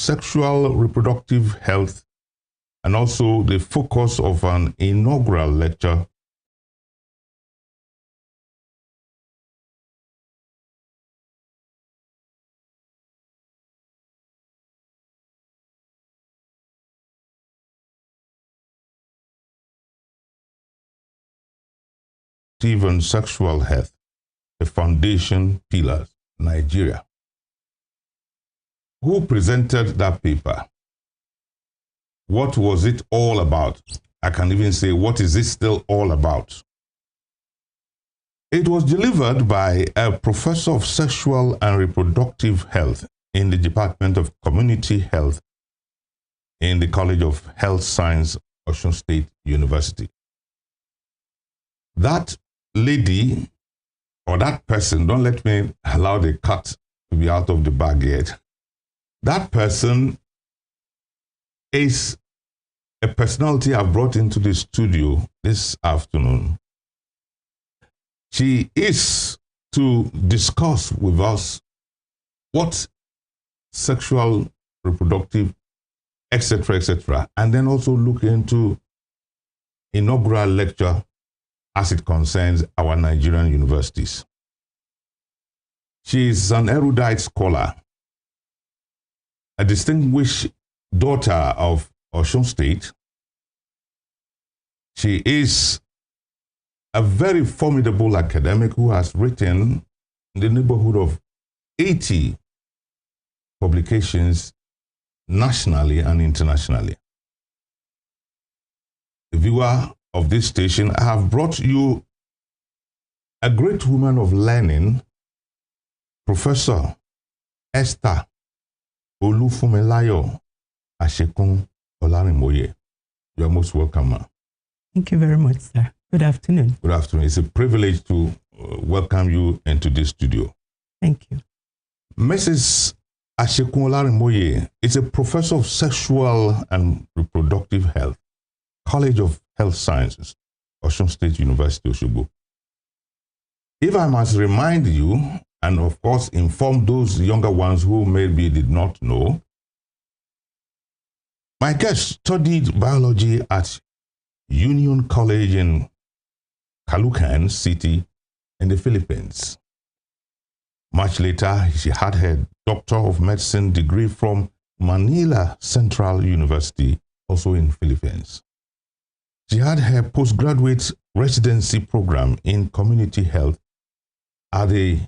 sexual reproductive health and also the focus of an inaugural lecture and sexual health, the foundation pillars, Nigeria. Who presented that paper? What was it all about? I can even say, what is it still all about? It was delivered by a professor of sexual and reproductive health in the Department of Community Health in the College of Health Science, Osun State University. That lady or that person, don't let me allow the cat to be out of the bag yet. That person is a personality I've brought into the studio this afternoon. She is to discuss with us what sexual, reproductive, etc., and then also look into inaugural lecture as it concerns our Nigerian universities. She is an erudite scholar, a distinguished daughter of Osun State. She is a very formidable academic who has written in the neighborhood of 80 publications nationally and internationally. The viewer of this station, I have brought you a great woman of learning, Professor Esther Olufumelayo Ashekun Olarimoye. You are most welcome, ma'am. Thank you very much, sir. Good afternoon. Good afternoon. It's a privilege to welcome you into this studio. Thank you. Mrs. Ashekun Olarimoye is a professor of sexual and reproductive health, College of Health Sciences, Osun State University, Osogbo. If I must remind you, and of course inform those younger ones who maybe did not know, my guest studied biology at Union College in Caloocan City in the Philippines. Much later, she had her Doctor of Medicine degree from Manila Central University, also in Philippines. She had her postgraduate residency program in community health at the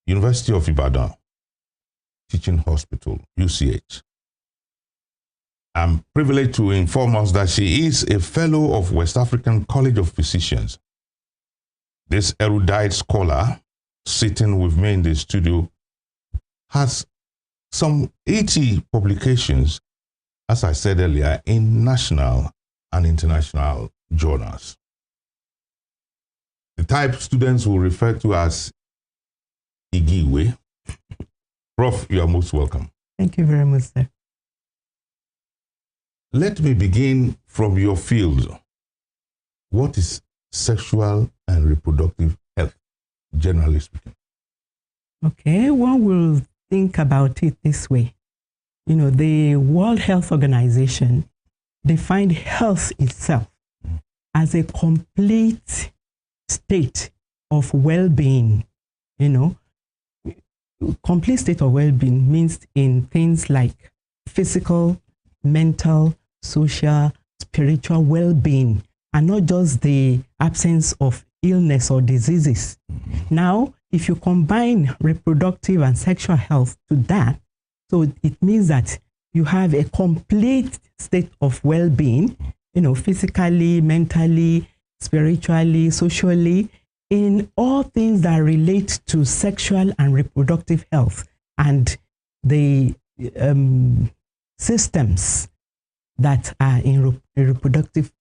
University of Ibadan Teaching Hospital, UCH. I'm privileged to inform us that she is a fellow of West African College of Physicians. This erudite scholar sitting with me in the studio has some 80 publications, as I said earlier, in national and international journals. The type students will refer to as Igiwe. Prof, you are most welcome. Thank you very much, sir. Let me begin from your field. What is sexual and reproductive health, generally speaking? Okay, one will think about it this way. You know, the World Health Organization defined health itself as a complete state of well-being. You know, complete state of well-being means in things like physical, mental, social, spiritual well-being, and not just the absence of illness or diseases. Now, if you combine reproductive and sexual health to that, so it means that you have a complete state of well-being, you know, physically, mentally, spiritually, socially, in all things that relate to sexual and reproductive health and the systems that are in the reproductive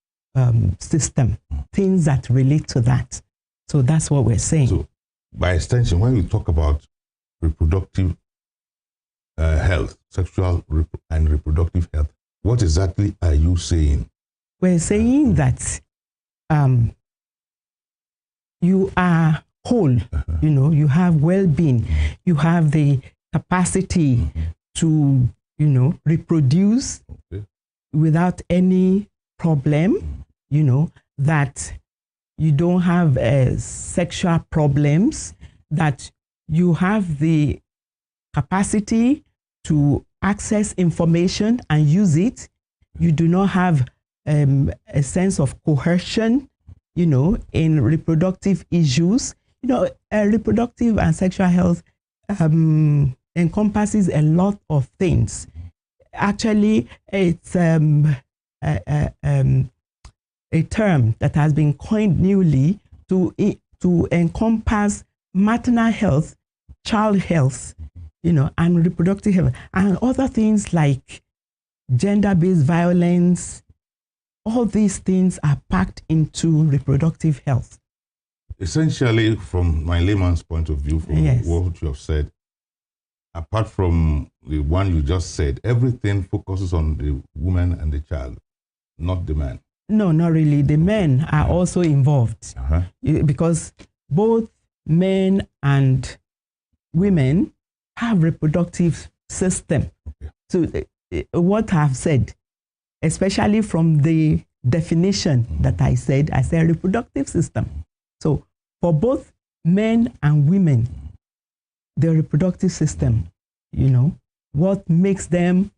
system, things that relate to that. So that's what we're saying. So, by extension, when we talk about reproductive health, sexual and reproductive health, what exactly are you saying? We're saying that you are whole, you know, you have well-being, you have the capacity to, reproduce without any problem, that you don't have sexual problems, that you have the capacity to access information and use it. You do not have a sense of coercion, in reproductive issues. Reproductive and sexual health encompasses a lot of things. Actually, it's a term that has been coined newly to encompass maternal health, child health, and reproductive health, and other things like gender-based violence. All these things are packed into reproductive health. Essentially, from my layman's point of view, from what you have said, apart from the one you just said, everything focuses on the woman and the child, not the man. No, not really. The men are also involved because both men and women have reproductive system. So what I've said, especially from the definition that I said reproductive system. So for both men and women, the reproductive system, what makes them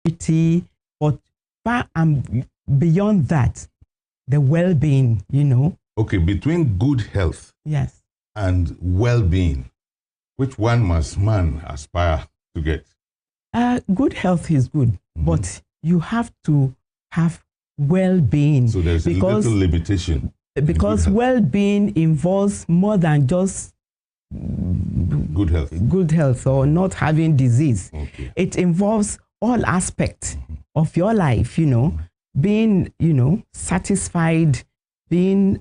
healthy, but far and beyond that, the well-being, Okay, between good health and well-being, which one must man aspire to get? Good health is good, but you have to have well-being. So there's a little limitation. Because well-being involves more than just good health or not having disease. Okay. It involves all aspects of your life, being, satisfied, being,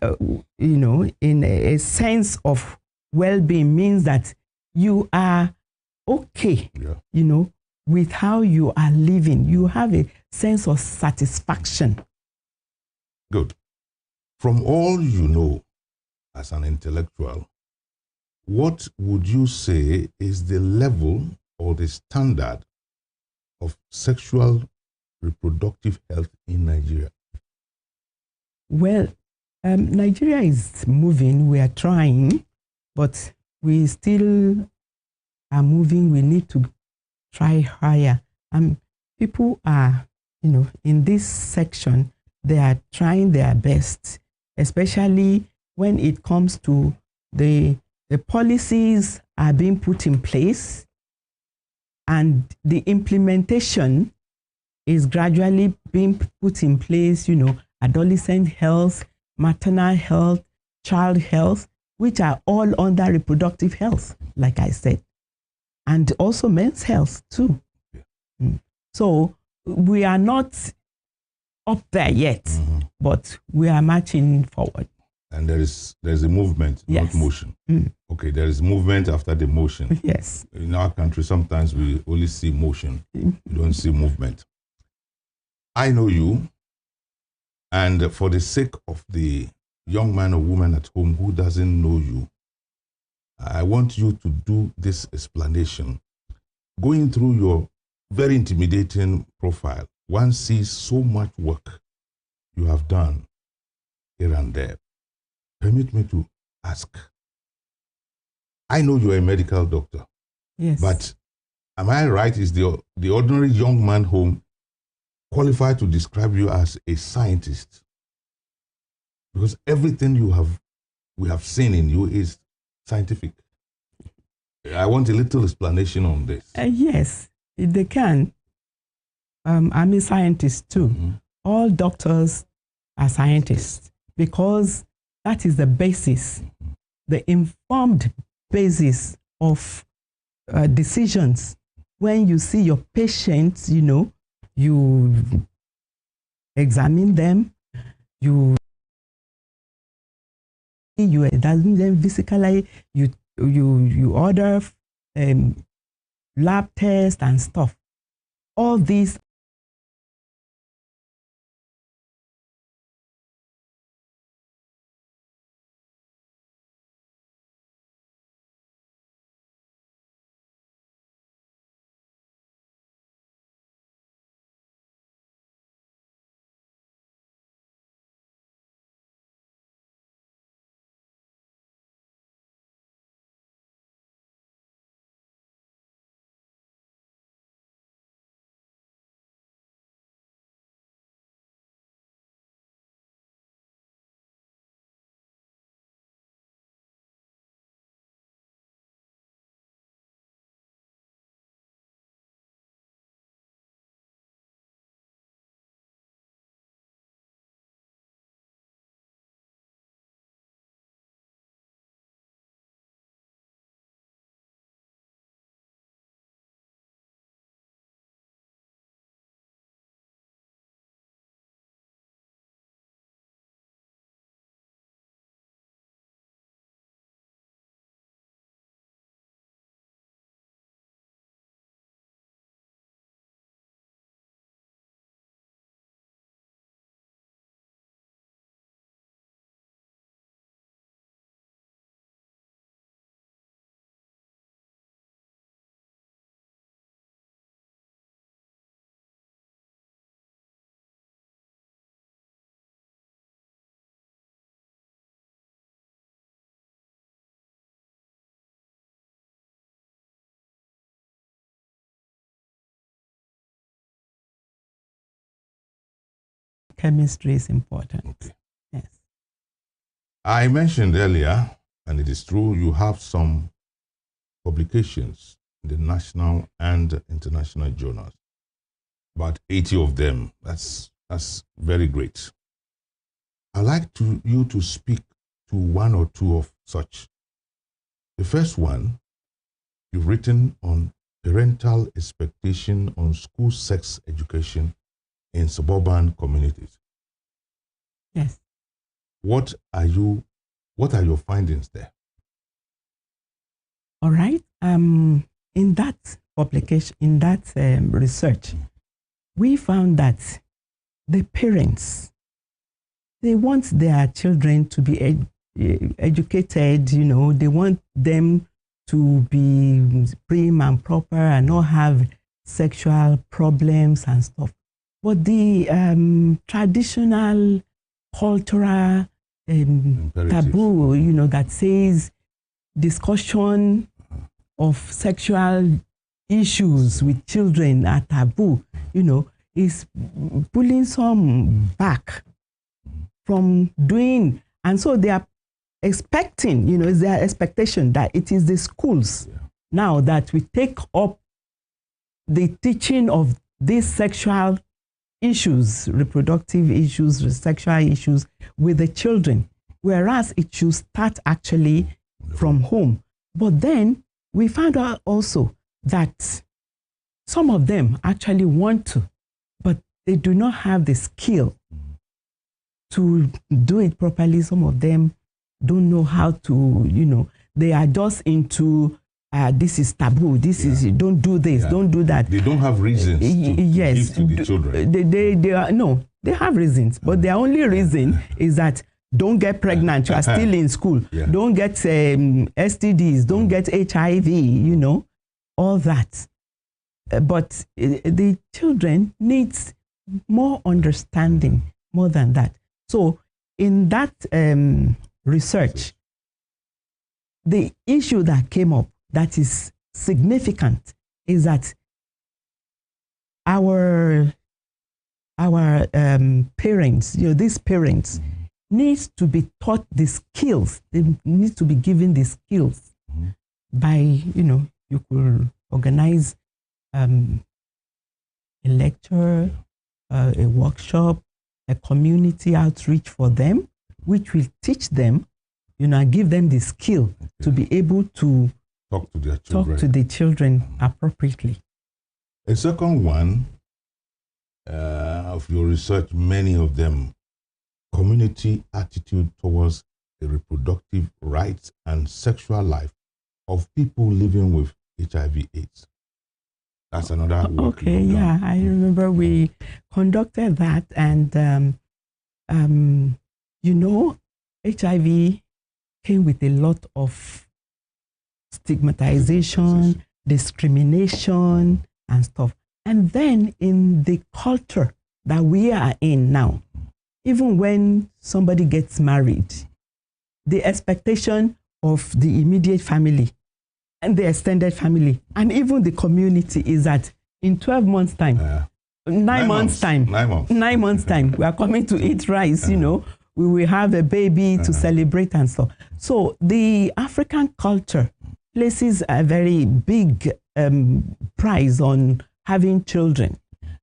in a sense of well-being means that you are okay, with how you are living. You have a sense of satisfaction. Good. From all you know as an intellectual, what would you say is the level or the standard of sexual reproductive health in Nigeria? Well, Nigeria is moving. We are trying, but we still are moving. We need to try higher. People are, in this section, they are trying their best, especially when it comes to the policies are being put in place and the implementation is gradually being put in place, adolescent health, maternal health, child health, which are all under reproductive health, like I said, and also men's health too. So we are not up there yet, but we are marching forward. And there's a movement, not motion. Okay, there is movement after the motion. Yes. In our country, sometimes we only see motion. We don't see movement. I know you, and for the sake of the young man or woman at home who doesn't know you, I want you to do this explanation. Going through your very intimidating profile, one sees so much work you have done here and there. Permit me to ask. I know you are a medical doctor. Yes. But am I right? Is the ordinary young man home qualified to describe you as a scientist? Because everything we have seen in you is scientific. I want a little explanation on this. Yes, they can. I'm a scientist too. All doctors are scientists because that is the basis, the informed basis of decisions. When you see your patients, you examine them, you examine them physically, you order lab tests and stuff. All these chemistry is important. Okay. Yes. I mentioned earlier, and it is true, you have some publications in the national and international journals. About 80 of them. That's very great. I'd like you to speak to one or two of such. The first one, you've written on parental expectation on school sex education in suburban communities. Yes. What are your findings there? All right. In that publication, in that research, we found that the parents, they want their children to be educated, you know, they want them to be prim and proper and not have sexual problems and stuff. But the traditional cultural taboo, you know, that says discussion of sexual issues with children are taboo, you know, is pulling some back from doing. And so they are expecting, you know, it's their expectation that it is the schools now that we take up the teaching of these sexual issues, reproductive issues, sexual issues with the children, whereas it should start actually from home. But then we found out also that some of them actually want to, but they do not have the skill to do it properly. Some of them don't know how to, you know, they are just into this is taboo, this is, don't do this, don't do that. They don't have reasons to give to the children. They are, no, they have reasons, but their only reason is that don't get pregnant, you are still in school. Don't get STDs, don't get HIV, you know, all that. But the children need more understanding, more than that. So in that research, the issue that came up that is significant is that our parents, you know, these parents needs to be taught the skills. They need to be given the skills by, you know, you could organize a lecture, a workshop, a community outreach for them, which will teach them, you know, and give them the skill to be able to talk to their children. Talk to the children appropriately. A second one of your research, many of them, community attitude towards the reproductive rights and sexual life of people living with HIV/AIDS. That's another work. Okay, yeah, I remember we conducted that, and you know, HIV came with a lot of stigmatization, discrimination, and stuff. And then in the culture that we are in now, even when somebody gets married, the expectation of the immediate family and the extended family and even the community is that in 12 months' time, 9 months' time, 9 months' time, we are coming to eat rice, you know, we will have a baby to celebrate and stuff. So the African culture places a very big prize on having children.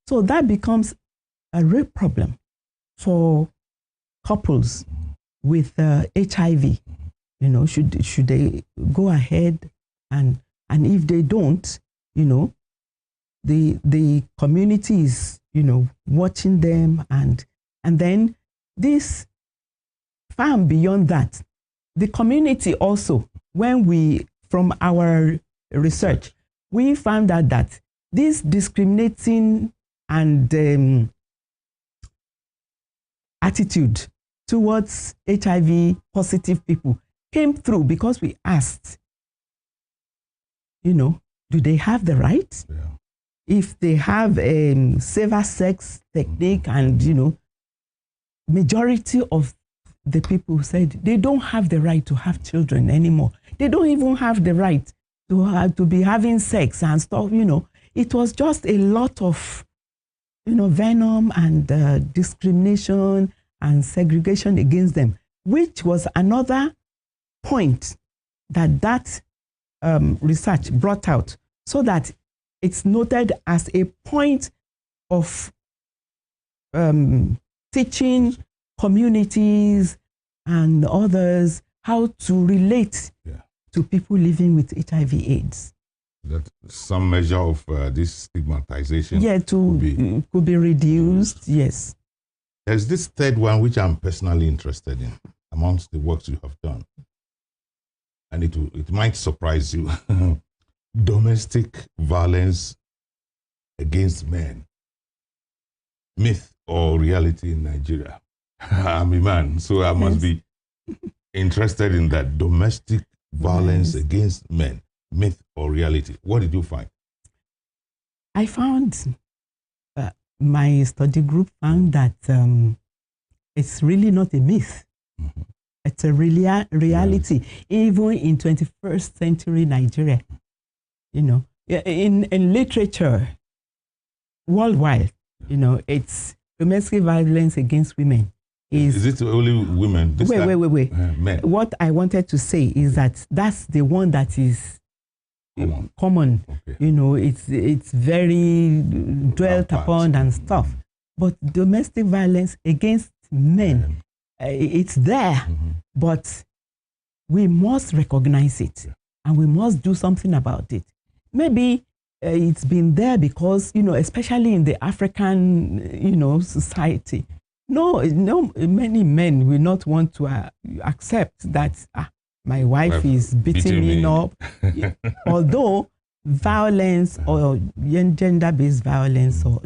So that becomes a real problem for couples with HIV. You know, should they go ahead, and if they don't, you know, the community is, you know, watching them, and then this far beyond that, the community also, when we, from our research, we found out that this discriminating and attitude towards HIV positive people came through because we asked, you know, do they have the right? Yeah. If they have a safer sex technique, and, you know, majority of the people said they don't have the right to have children anymore. They don't even have the right to be having sex and stuff, you know. It was just a lot of, venom and discrimination and segregation against them, which was another point that research brought out, so that it's noted as a point of teaching communities and others how to relate to people living with HIV/AIDS. That some measure of this stigmatization could be reduced, yes. There's this third one which I'm personally interested in amongst the works you have done. And it might surprise you. Domestic violence against men. Myth or reality in Nigeria? I'm a man, so I must be interested in that. Domestic violence against men. Myth or reality? What did you find? I found, my study group found that it's really not a myth. Mm-hmm. It's a reality, even in 21st century Nigeria. In literature, worldwide, it's domestic violence against women. Is it only women? Wait. Men. What I wanted to say is that that's the one that is common. Okay. It's very dwelt upon and stuff. But domestic violence against men, it's there, but we must recognize it, and we must do something about it. Maybe it's been there because, especially in the African, society, no, many men will not want to accept that my wife is beating me up. Although violence or gender-based violence, or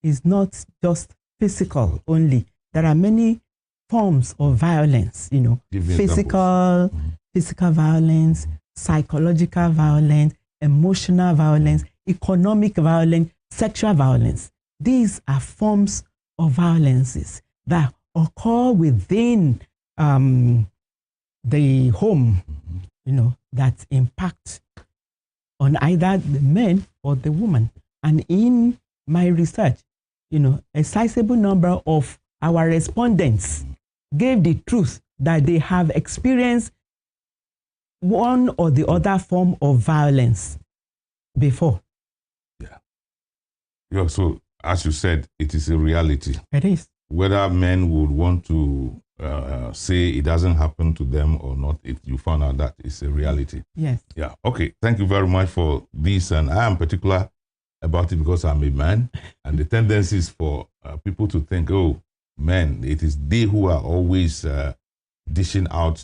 is not just physical only. There are many forms of violence. Physical violence, psychological violence, emotional violence, economic violence, sexual violence. These are forms of violences that occur within the home, that impact on either the man or the woman. And in my research, a sizable number of our respondents gave the truth that they have experienced one or the other form of violence before. Yeah, so as you said, it is a reality. It is. Whether men would want to say it doesn't happen to them or not, you found out that it's a reality. Yes. Yeah. Okay. Thank you very much for this. And I am particular about it because I'm a man, and the tendency is for people to think, oh, men, it is they who are always dishing out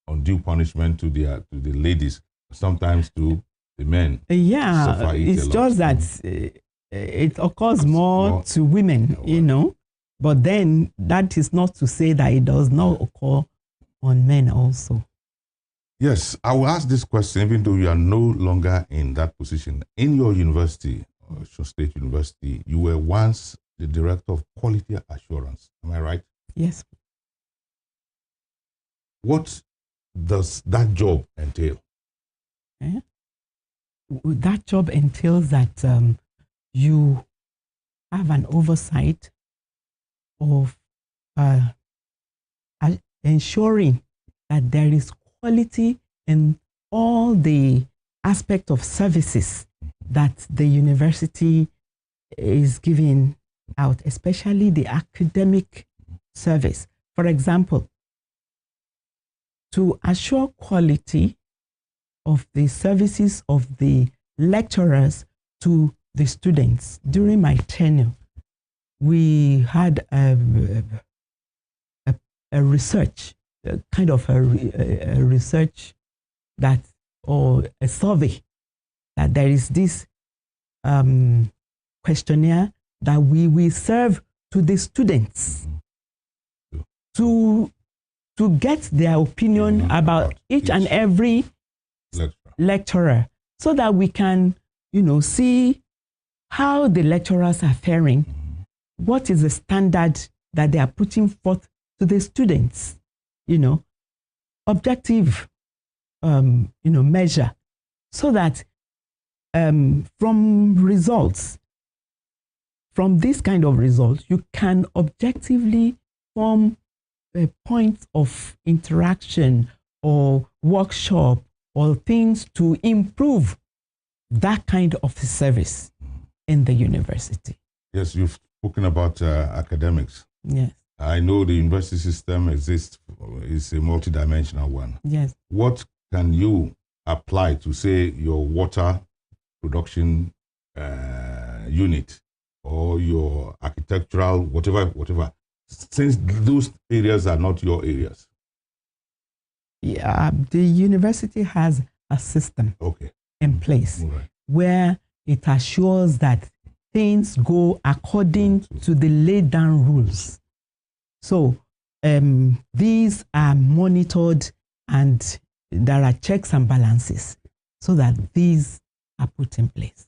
undue punishment to the ladies, sometimes to the men. Yeah, it's just that it occurs more to women, But then that is not to say that it does not occur on men also. Yes, I will ask this question even though you are no longer in that position. In your university, Osun State University, you were once the director of quality assurance. Am I right? Yes. What does that job entail? That job entails that you have an oversight of ensuring that there is quality in all the aspects of services that the university is giving out, especially the academic service. For example, to assure quality of the services of the lecturers to the students. During my tenure, we had a research, kind of a research that, or a survey, that there is this questionnaire that we will serve to the students to get their opinion about each and every lecturer, so that we can, see how the lecturers are faring, what is the standard that they are putting forth to the students, objective, measure, so that from results, from this kind of results, you can objectively form a point of interaction or workshop or things to improve that kind of service in the university. Yes, you've spoken about academics. Yes. I know the university system exists, is a multidimensional one. Yes. What can you apply to, say, your water production unit or your architectural, whatever, since those areas are not your areas? Yeah, the university has a system in place where it assures that things go according to the laid down rules. So these are monitored and there are checks and balances so that these are put in place.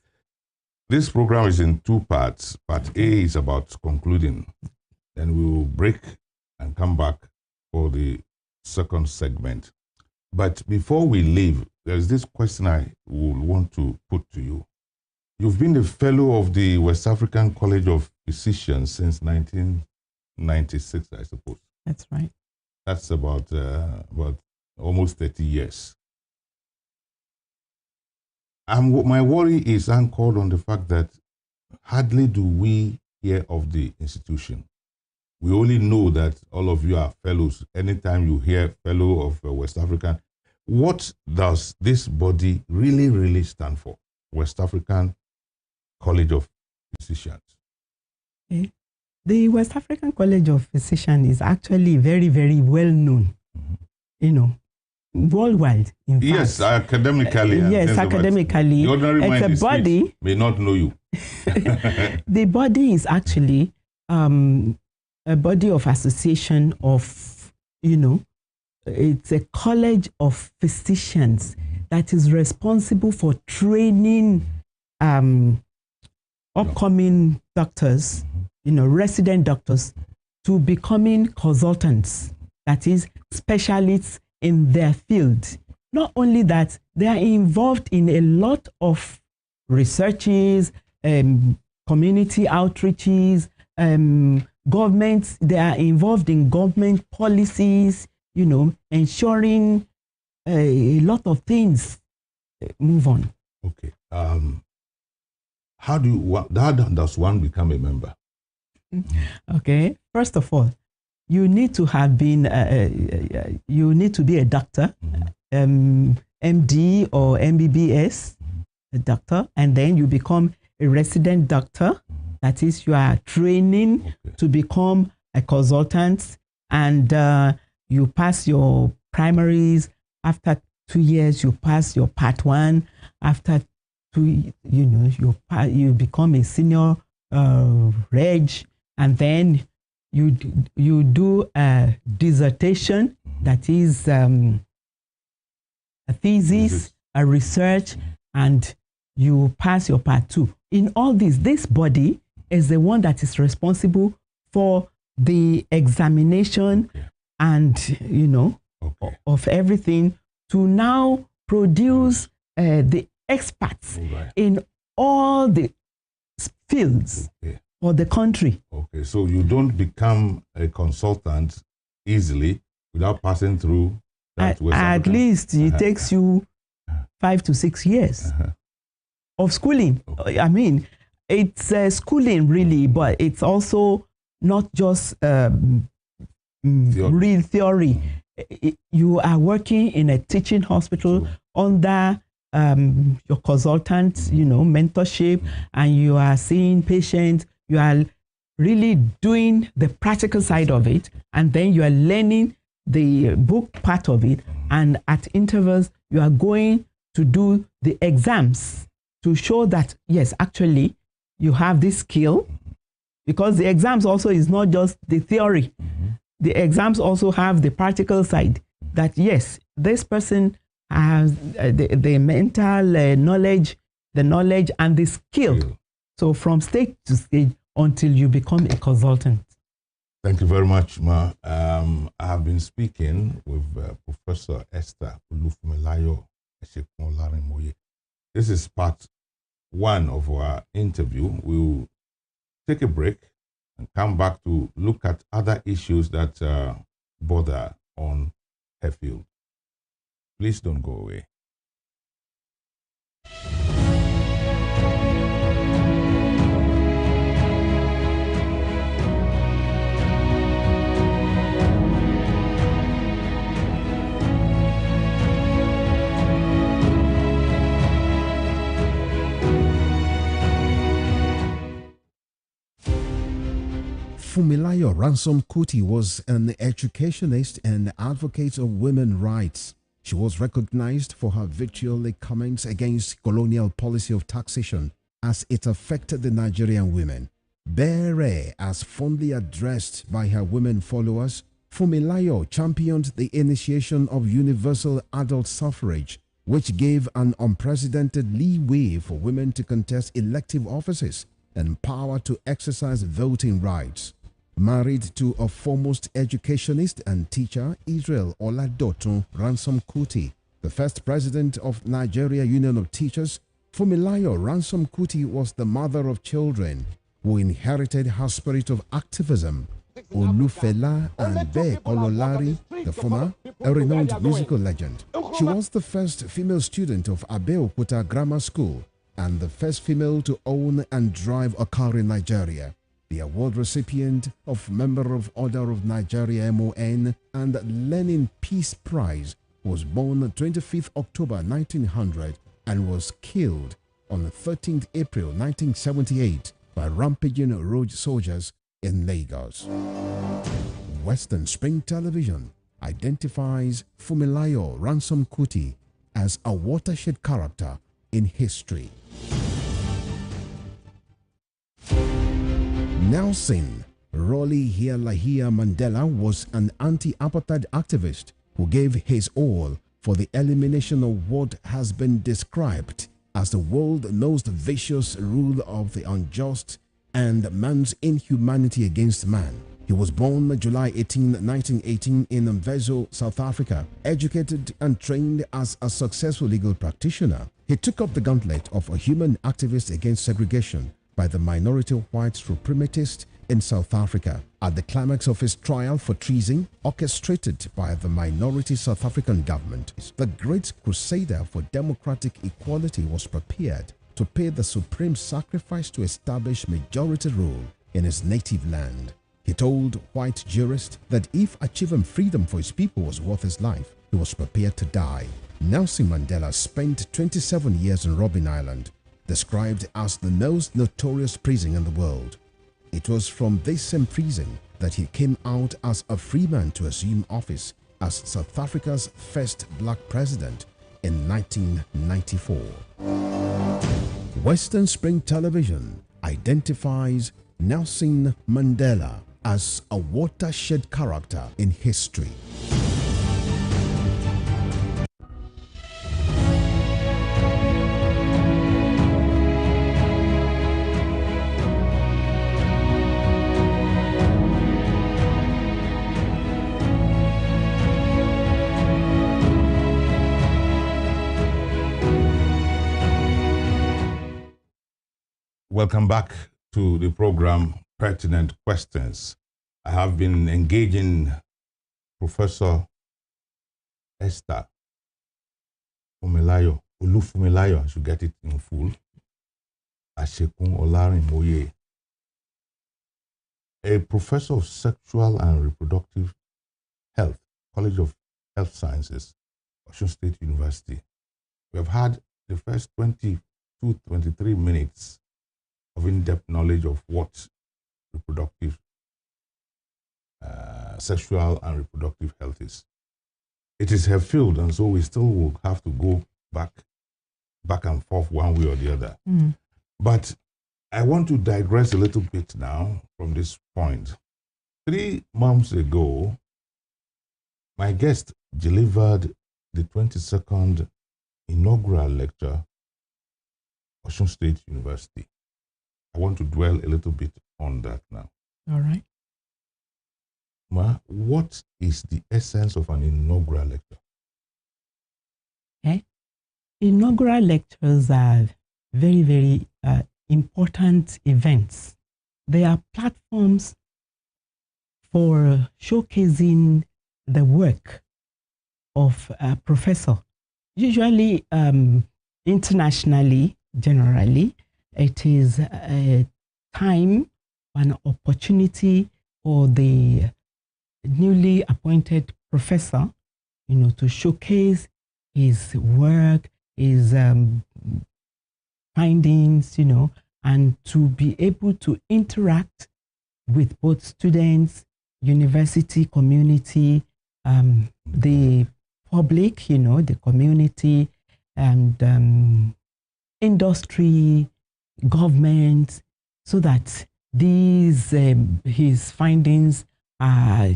This program is in two parts. Part A is about concluding. Then we will break and come back for the second segment. But before we leave, there's this question I would want to put to you. You've been a fellow of the West African College of Physicians since 1996, I suppose. That's right. That's about almost 30 years. My worry is anchored on the fact that hardly do we hear of the institution. We only know that all of you are fellows. Anytime you hear fellow of West African, what does this body really, really stand for? West African College of Physicians. Okay. The West African College of Physicians is actually very, very well known, worldwide. In yes, fact. academically. Yes, academically. The ordinary mind it's a body may not know you. The body is actually a body of association of, it's a college of physicians that is responsible for training upcoming doctors, resident doctors, to becoming consultants, that is, specialists in their field. Not only that, they are involved in a lot of researches, community outreaches, governments, they are involved in government policies, ensuring a lot of things move on. Okay. How does one become a member? Okay. First of all, you need to have been, you need to be a doctor, MD or MBBS, a doctor, and then you become a resident doctor. That is, you are training to become a consultant, and you pass your primaries. After 2 years, you pass your part 1. After 2, you become a senior reg, and then you do a dissertation, that is a thesis, a research, and you pass your part 2. In all this body is the one that is responsible for the examination and, of everything, to now produce the experts in all the fields for the country. Okay, so you don't become a consultant easily without passing through that. At least it takes you 5 to 6 years of schooling. I mean, it's schooling really, but it's also not just real theory. You are working in a teaching hospital under your consultant, mentorship, and you are seeing patients. You are really doing the practical side of it, and then you are learning the book part of it, and at intervals you are going to do the exams to show that, yes, actually you have this skill, because the exams also is not just the theory. The exams also have the practical side, that yes, this person has the mental knowledge, the knowledge and the skill. So from stage to stage until you become a consultant. Thank you very much, Ma. I have been speaking with Professor Esther Olufumelayo Esekunolarinmoye. This is part 1 of our interview. We'll take a break and come back to look at other issues that bother on her field. Please don't go away. Funmilayo Ransom Kuti was an educationist and advocate of women's rights. She was recognized for her vitriolic comments against colonial policy of taxation as it affected the Nigerian women. Bere, as fondly addressed by her women followers, Funmilayo championed the initiation of universal adult suffrage, which gave an unprecedented leeway for women to contest elective offices and power to exercise voting rights. Married to a foremost educationist and teacher, Israel Oladotun Ransom Kuti, the first president of Nigeria Union of Teachers, Funmilayo Ransom Kuti was the mother of children who inherited her spirit of activism. Olufela and Be Kololari, the former, a renowned musical legend. She was the first female student of Abeokuta Grammar School and the first female to own and drive a car in Nigeria. The award recipient of Member of Order of Nigeria MON and Lenin Peace Prize, was born 25th October 1900 and was killed on 13th April 1978 by rampaging road soldiers in Lagos. Western Spring Television identifies Funmilayo Ransom Kuti as a watershed character in history. Nelson Rolihlahla Mandela was an anti-apartheid activist who gave his all for the elimination of what has been described as the world's most vicious rule of the unjust and man's inhumanity against man. He was born July 18, 1918 in Mvezo, South Africa, educated and trained as a successful legal practitioner. He took up the gauntlet of a human activist against segregation by the minority white supremacist in South Africa. At the climax of his trial for treason, orchestrated by the minority South African government, the great crusader for democratic equality was prepared to pay the supreme sacrifice to establish majority rule in his native land. He told white jurists that if achieving freedom for his people was worth his life, he was prepared to die. Nelson Mandela spent 27 years in Robben Island, described as the most notorious prison in the world. It was from this same prison that he came out as a free man to assume office as South Africa's first black president in 1994. Western Spring Television identifies Nelson Mandela as a watershed character in history. Welcome back to the program Pertinent Questions. I have been engaging Professor Esther Funmilayo, Olufunmilayo, I should get it in full, Ashekun Olarinmoye, a professor of sexual and reproductive health, College of Health Sciences, Osun State University. We have had the first 22-23 minutes of in-depth knowledge of what reproductive, sexual and reproductive health is. It is her field, and so we still will have to go back and forth one way or the other. But I want to digress a little bit now from this point. 3 months ago, my guest delivered the 22nd inaugural lecture at Osun State University. I want to dwell a little bit on that now. All right. Ma, what is the essence of an inaugural lecture? Okay. Inaugural lectures are very, very important events They are platforms for showcasing the work of a professor. Usually, internationally, generally, it is a time, an opportunity for the newly appointed professor, to showcase his work, his findings, and to be able to interact with both students, university community, the public, the community, and industry, government, so that these his findings are,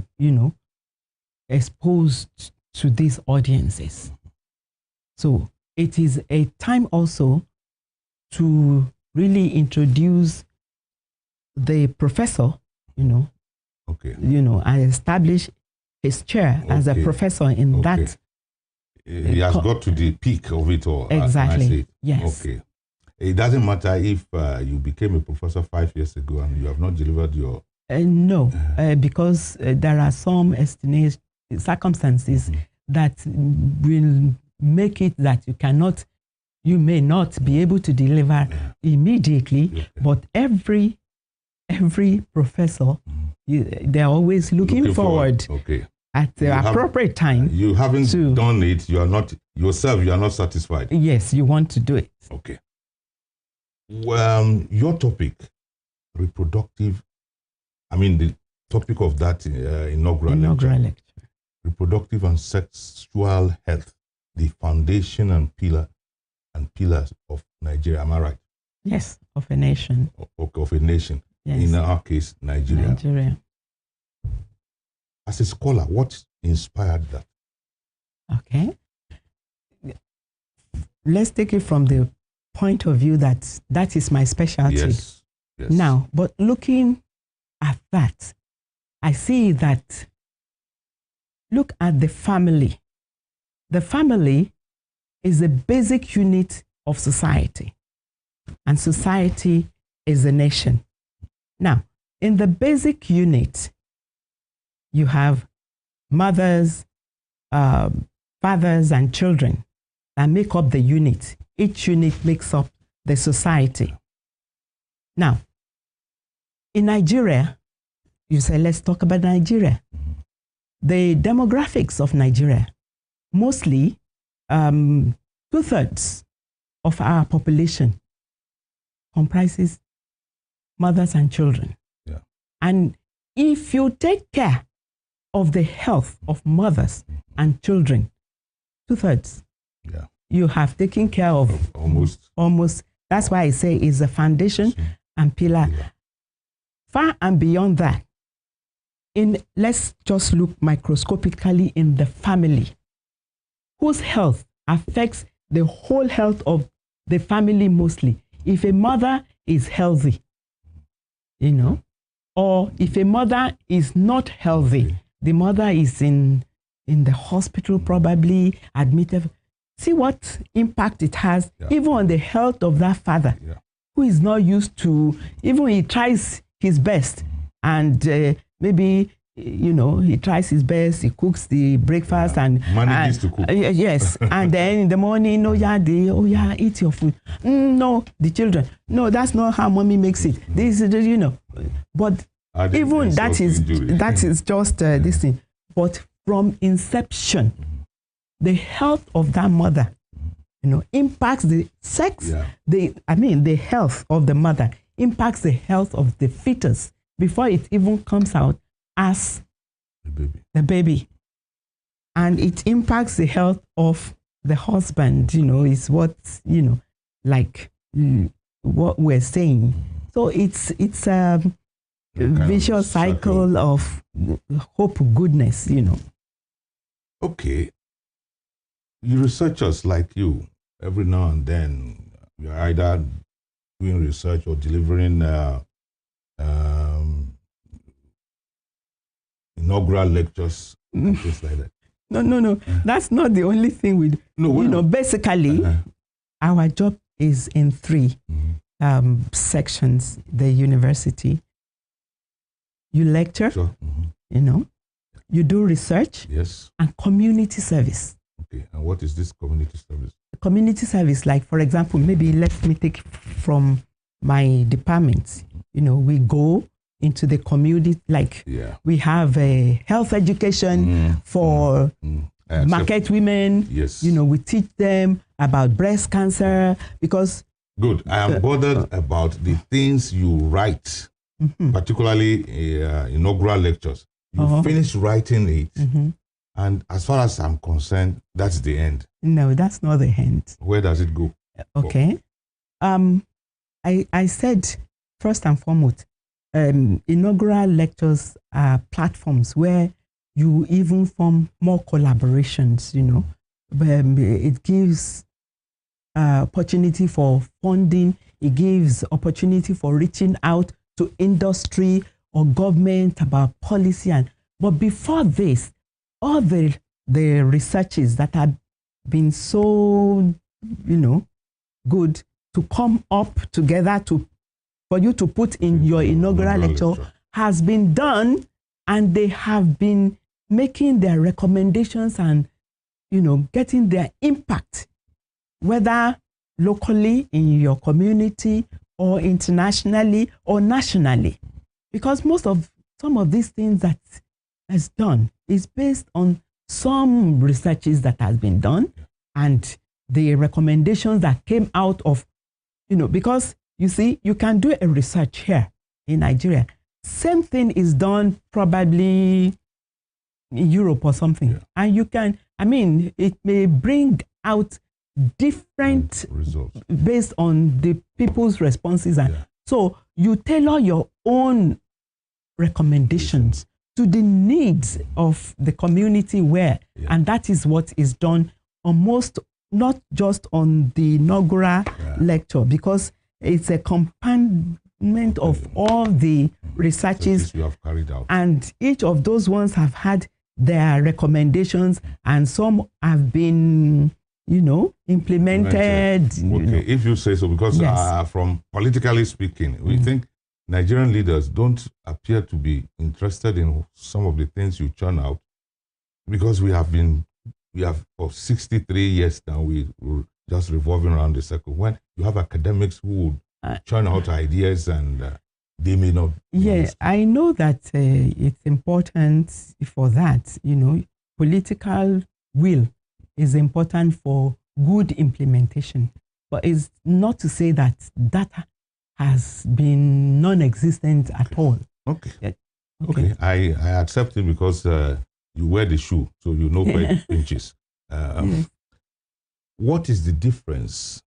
exposed to these audiences. So it is a time also to really introduce the professor, Okay. and establish his chair as a professor in that. He has got to the peak of it all. Exactly. Yes. Okay. It doesn't matter if you became a professor 5 years ago and you have not delivered your... No, because there are some circumstances that will make it that you may not be able to deliver immediately, but every professor, they're always looking forward. Okay. At the appropriate time. You haven't done it, you are not satisfied. Yes, you want to do it. Okay. Well, your topic, the topic of that inaugural lecture, reproductive and sexual health, the foundation and pillars of Nigeria. Am I right? Yes, of a nation. Of a nation. Yes. In our case, Nigeria. As a scholar, what inspired that? Okay. Let's take it from the point of view that is my specialty. Yes. Now, but looking at that, I see that, look at the family. The family is a basic unit of society, and society is a nation. Now, in the basic unit, you have mothers, fathers, and children that make up the unit. Each unit makes up the society. Now, in Nigeria, you say, let's talk about Nigeria. The demographics of Nigeria, mostly 2/3 of our population comprises mothers and children. Yeah. And if you take care of the health of mothers and children, 2/3, you have taken care of almost. That's why I say it's a foundation and pillar. Far and beyond that, let's just look microscopically in the family, whose health affects the whole health of the family mostly. If a mother is healthy, or if a mother is not healthy, the mother is in the hospital, probably admitted. See what impact it has even on the health of that father, who is not used to, even he tries his best, and maybe, he tries his best, he cooks the breakfast and manages to cook. Yes, and then in the morning, eat your food. No, the children, no, that's not how mommy makes it. This is, but even that is just this thing. But from inception, the health of that mother, impacts the sex. The health of the mother impacts the health of the fetus before it even comes out as the baby. And it impacts the health of the husband, is what, like what we're saying. So it's a vicious cycle of hope, goodness, Okay. You researchers like you, every now and then, you're either doing research or delivering inaugural lectures, things like that. No. That's not the only thing we do. No, basically, our job is in 3 sections: the university, you lecture, Sure. you know, you do research, Yes. and community service. Okay. And what is this community service? Community service, like for example, maybe let me take from my department. You know, we go into the community, like we have a health education for market women. Yes. You know, we teach them about breast cancer because. Good. I am bothered about the things you write, particularly inaugural lectures. You finish writing it, and as far as I'm concerned, that's the end. No, that's not the end. Where does it go? Okay. I said, first and foremost, inaugural lectures are platforms where you even form more collaborations, you know. It gives opportunity for funding. It gives opportunity for reaching out to industry or government about policy. But before this, all the researches that have been so, you know, good to come up together for you to put in your inaugural lecture has been done, and they have been making their recommendations and, you know, getting their impact, whether locally in your community or internationally or nationally. Because some of these things that is done is based on some researches that has been done and the recommendations that came out of, you know, because you see, you can do a research here in Nigeria. Same thing is done probably in Europe or something. And you can, I mean, it may bring out different results based on the people's responses. And so you tailor your own recommendations to the needs of the community and that is what is done almost, not just on the inaugural lecture, because it's a component of all the researches you have carried out. And each of those ones have had their recommendations, and some have been, you know, implemented. Okay, if you say so, because from politically speaking, we think Nigerian leaders don't appear to be interested in some of the things you churn out, because we have for 63 years now, we're just revolving around the circle. When you have academics who would churn out ideas and they may not. Yeah, I know that it's important for that. You know, political will is important for good implementation, but it's not to say that that has been non-existent at all. Okay. Yeah. Okay. I accept it because you wear the shoe, so you know where it pinches. What is the difference,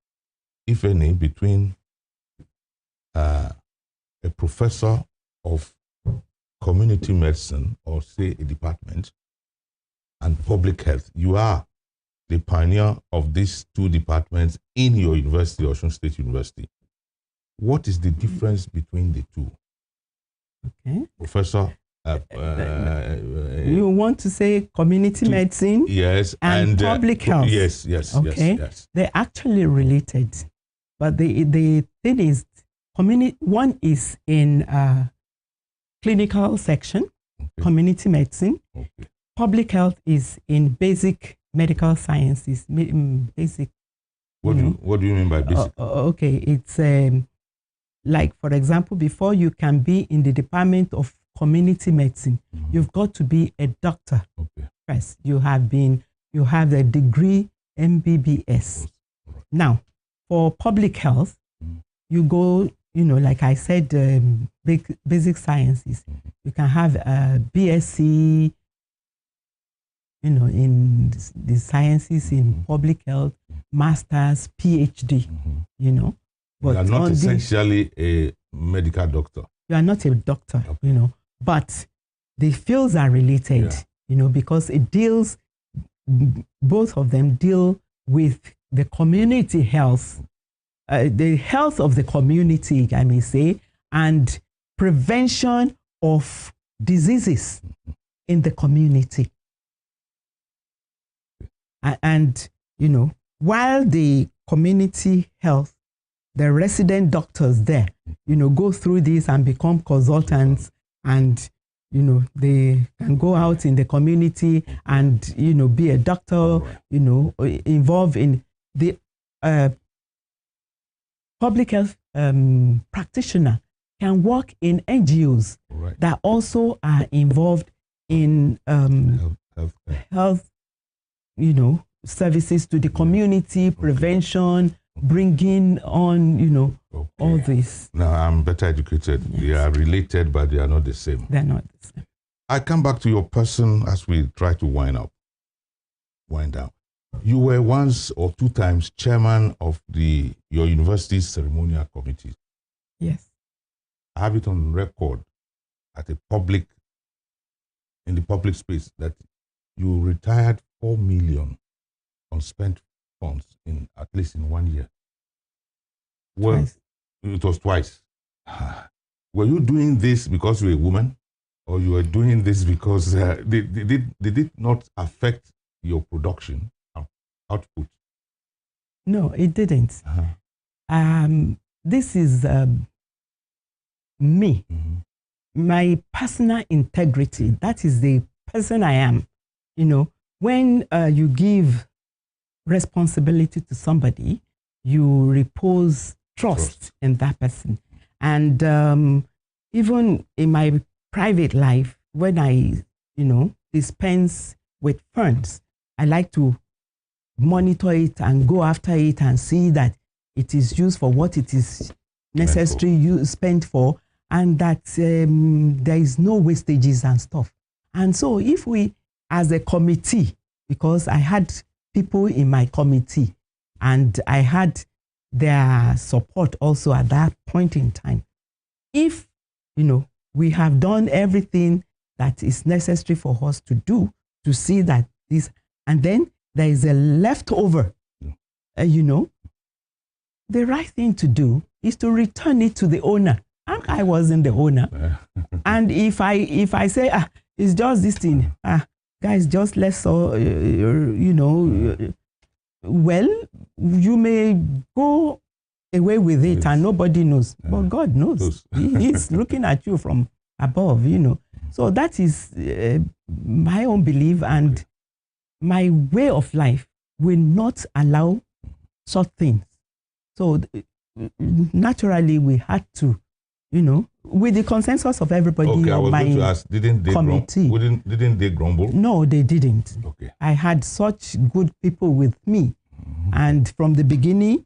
if any, between a professor of community medicine, or say a department, and public health? You are the pioneer of these two departments in your university, Osun State University. What is the difference between the two? Okay. Professor, you want to say community medicine? Yes. And public health? Yes. Okay. Yes. They're actually related. But the thing is, one is in clinical section, community medicine. Okay. Public health is in basic medical sciences, basic. What do you mean by basic? Okay, it's like, for example, before you can be in the department of community medicine, you've got to be a doctor first. You have the degree MBBS. Now, for public health, you go, you know, like I said, basic sciences. You can have a BSc, you know, in the sciences in public health, master's, PhD, you know. But you are not essentially a medical doctor. You are not a doctor, you know, but the fields are related, you know, because both of them deal with the community health, the health of the community, I may say, and prevention of diseases in the community. And, you know, while the community health, the resident doctors there, you know, go through this and become consultants and they can go out in the community and be a doctor, involved in the public health practitioner can work in NGOs that also are involved in health, services to the community, prevention, bringing on, all this. Now, I'm better educated. Yes. They are related, but they are not the same. They're not the same. I come back to your person as we try to wind down. You were once or two times chairman of your university's ceremonial committee. Yes. I have it on record in the public space that you retired 4 million unspent funds at least in 1 year. Well, twice. It was twice. Were you doing this because you were a woman, or you were doing this because did it not affect your production output? No, it didn't. This is me, my personal integrity. That is the person I am. When you give responsibility to somebody, you repose trust in that person. And even in my private life, when I, dispense with funds, I like to monitor it and go after it and see that it is used for what it is necessary spent for, and that there is no wastages and stuff. And so if we, as a committee, because I had people in my committee and I had their support also at that point in time, if, we have done everything that is necessary for us to do to see that this, and then there is a leftover, the right thing to do is to return it to the owner. I wasn't the owner. And if I say, it's just this thing, guys, just let's, well, you may go away with it and nobody knows, but God knows. He's looking at you from above, So that is my own belief, and my way of life will not allow such things. So naturally, we had to, with the consensus of everybody on my going to ask, didn't they grumble? No, they didn't. Okay. I had such good people with me, and from the beginning,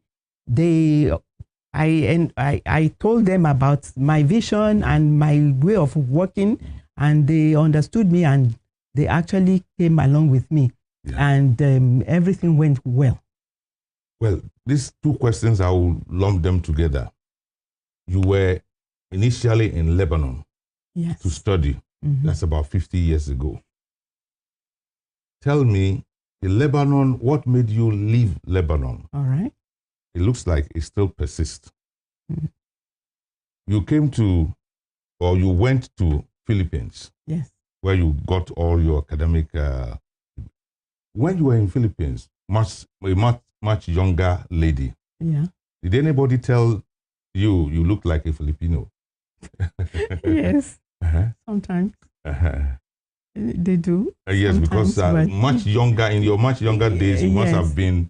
I told them about my vision and my way of working, and they understood me, and they actually came along with me, and everything went well. Well, these two questions, I will lump them together. You were initially in Lebanon to study. That's about 50 years ago. Tell me, in Lebanon, what made you leave Lebanon? All right. It looks like it still persists. You you went to Philippines. Yes. Where you got all your academic. When you were in Philippines, much younger lady. Yeah. Did anybody tell you look like a Filipino? Yes. Sometimes. They do. Yes, because much younger, in your much younger days, you must have been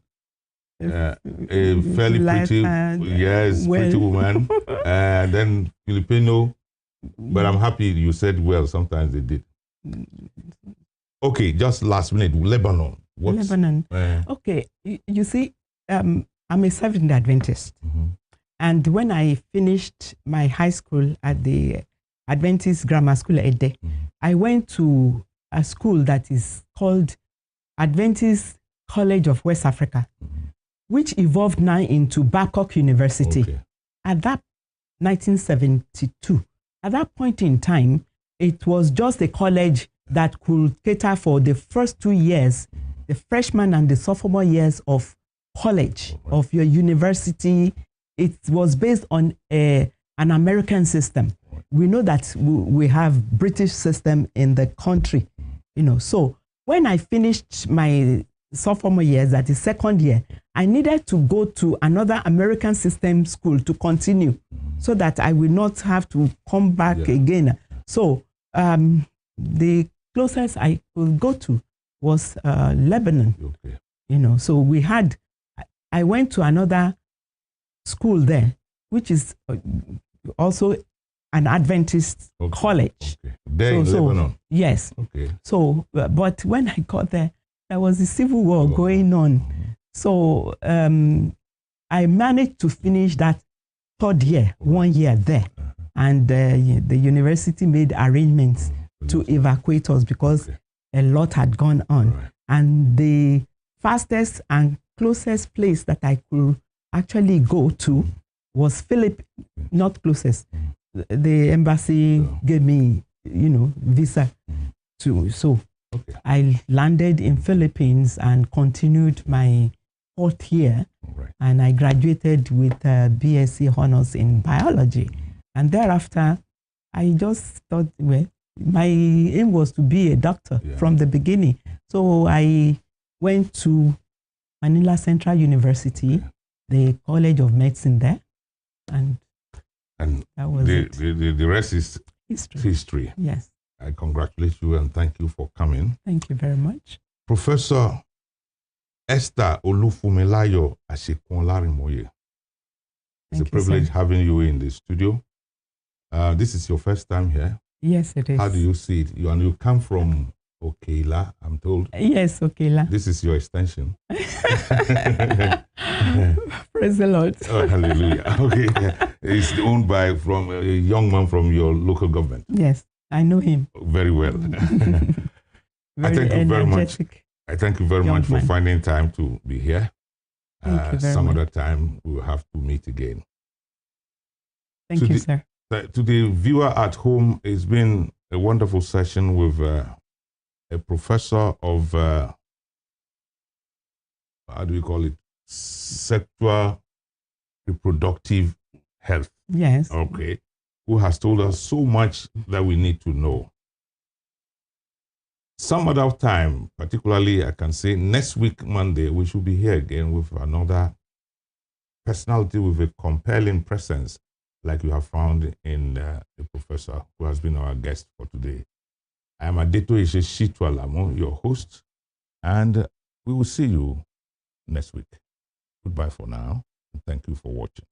a fairly pretty, pretty woman, and then Filipino. But I'm happy you said, well, sometimes they did. Okay, just last minute, Lebanon. Lebanon. Okay, you see, I'm a Seventh-day Adventist. And when I finished my high school at the Adventist Grammar School at Ede, I went to a school that is called Adventist College of West Africa, which evolved now into Babcock University. Okay. At that 1972, at that point in time, it was just a college that could cater for the first 2 years, the freshman and the sophomore years of college, of your university. It was based on an American system. We know that we have British system in the country, So when I finished my sophomore years, that is second year, I needed to go to another American system school to continue, so that I will not have to come back again. So the closest I could go to was Lebanon. Okay. You know, so I went to another school there, which is also an Adventist college. Okay. There in Lebanon? Yes. Okay. So, but when I got there was a civil war going on. So I managed to finish that third year, 1 year there. And the university made arrangements to evacuate us because a lot had gone on. Right. And the fastest and closest place that I could actually go to was not closest. The embassy gave me, visa to. So I landed in Philippines and continued my 4th year. Right. And I graduated with BSc honors in biology. And thereafter, I just thought, well, my aim was to be a doctor from the beginning. So I went to Manila Central University, the College of Medicine there. And that was it. The rest is history. Yes. I congratulate you and thank you for coming. Thank you very much. Professor Esther Olufunmilayo Asekunlarimoye. It's a privilege having you in the studio. This is your first time here. Yes, it is. How do you see it? You come from Okela, I'm told. Yes, Okela. This is your extension. Praise the Lord. Oh, hallelujah. Okay. It's owned by from a young man from your local government. Yes, I know him. Very well. I thank you very much. I thank you very much for finding time to be here. Thank you very some much. other time we will have to meet again. Thank you, sir. To the viewer at home, it's been a wonderful session with a professor of, how do we call it? Sexual reproductive health. Yes. Okay. Who has told us so much that we need to know. Some other time, particularly I can say next week, Monday, we should be here again with another personality with a compelling presence like you have found in the professor who has been our guest for today. I am Adeto Shitwalamo, your host, and we will see you next week. Goodbye for now, and thank you for watching.